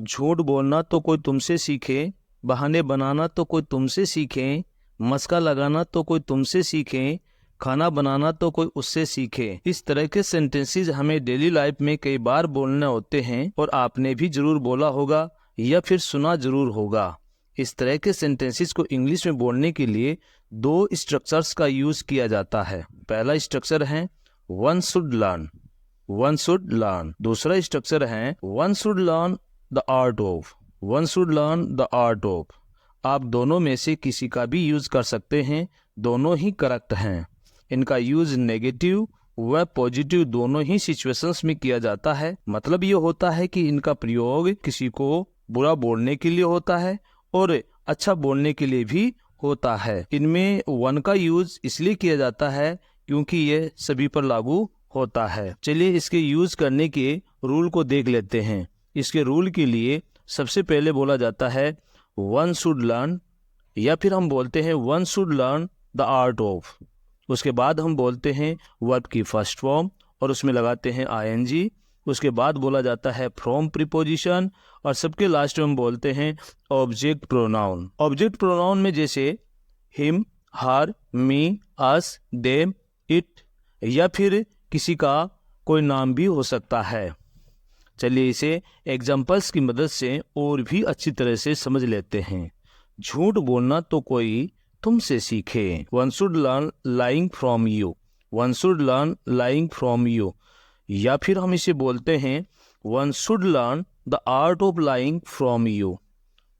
झूठ बोलना तो कोई तुमसे सीखे, बहाने बनाना तो कोई तुमसे सीखे, मस्का लगाना तो कोई तुमसे सीखे, खाना बनाना तो कोई उससे सीखे। इस तरह के सेंटेंसेस हमें डेली लाइफ में कई बार बोलने होते हैं और आपने भी जरूर बोला होगा या फिर सुना जरूर होगा। इस तरह के सेंटेंसेस को इंग्लिश में बोलने के लिए दो स्ट्रक्चर्स का यूज किया जाता है। पहला स्ट्रक्चर है one should learn, one should learn. दूसरा स्ट्रक्चर है one should learn the art of, one should learn the art of. आप दोनों में से किसी का भी यूज कर सकते हैं, दोनों ही करेक्ट हैं। इनका यूज नेगेटिव व पॉजिटिव दोनों ही सिचुएशंस में किया जाता है। मतलब ये होता है कि इनका प्रयोग किसी को बुरा बोलने के लिए होता है और अच्छा बोलने के लिए भी होता है। इनमें वन का यूज इसलिए किया जाता है क्योंकि ये सभी पर लागू होता है। चलिए इसके यूज करने के रूल को देख लेते हैं। इसके रूल के लिए सबसे पहले बोला जाता है वन शुड लर्न, या फिर हम बोलते हैं one should learn the art of. उसके बाद हम बोलते हैं वर्ब की फर्स्ट फॉर्म और उसमें लगाते हैं आईएनजी। उसके बाद बोला जाता है फ्रॉम प्रीपोजिशन और सबके लास्ट में हम बोलते हैं ऑब्जेक्ट प्रोनाउन। ऑब्जेक्ट प्रोनाउन में जैसे him, her, me, us, them, it या फिर किसी का कोई नाम भी हो सकता है। चलिए इसे एग्जाम्पल्स की मदद से और भी अच्छी तरह से समझ लेते हैं। झूठ बोलना तो कोई तुमसे सीखे, one should learn lying from you, one should learn lying from you. या फिर हम इसे बोलते हैं one should learn the art of lying from you,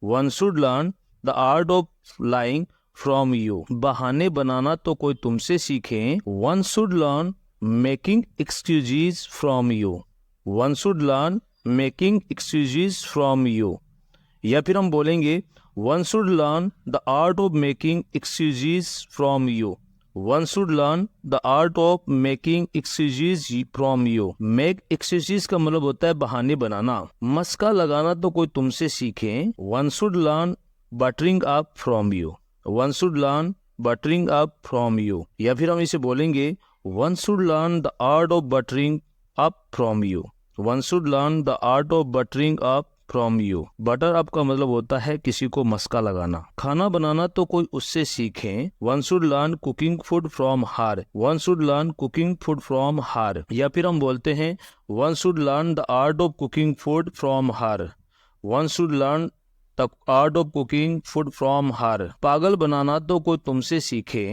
one should learn the art of lying from you. बहाने बनाना तो कोई तुमसे सीखे, one should learn making excuses from you, one should learn making excuses from you. या फिर हम बोलेंगे one should learn the art of making excuses from you, one should learn the art of making excuses from you. Make excuses का मतलब होता है बहाने बनाना। मस्का लगाना तो कोई तुमसे सीखे, one should learn buttering up from you, one should learn buttering up from you. या फिर हम इसे बोलेंगे one should learn the art of buttering up from you, one should learn the art of buttering up from you. Butter up का मतलब होता है किसी को मस्का लगाना। खाना बनाना तो कोई उससे सीखे, one should learn cooking food from her, one should learn cooking food from her. या फिर हम बोलते हैं one should learn the art of cooking food from her, one should learn the art of cooking food from her. पागल बनाना तो कोई तुमसे सीखे,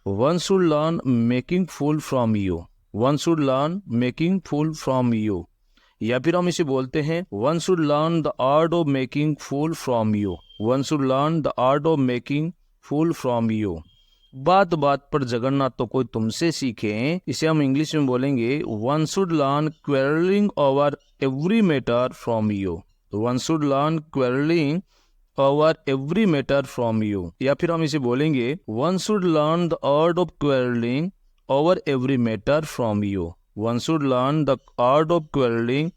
one should learn making fool from you, one should learn making fool from you. या फिर हम इसे बोलते हैं one should learn the art of making fool from you, one should learn the art of making fool from you. बात बात पर झगड़ना तो कोई तुमसे सीखे, इसे हम इंग्लिश में बोलेंगे one should learn quarrelling over every matter from you, one should learn quarrelling over every matter from you. या फिर हम इसे बोलेंगे one should learn the art of quarrelling over every matter from you, one should learn the art of quarrelling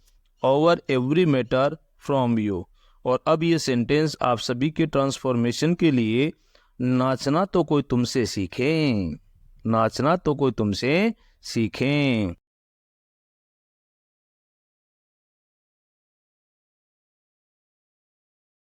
over every matter from you. और अब ये sentence आप सभी के ट्रांसफॉर्मेशन के लिए नाचना तो कोई तुमसे सीखे, नाचना तो कोई तुमसे सीखे।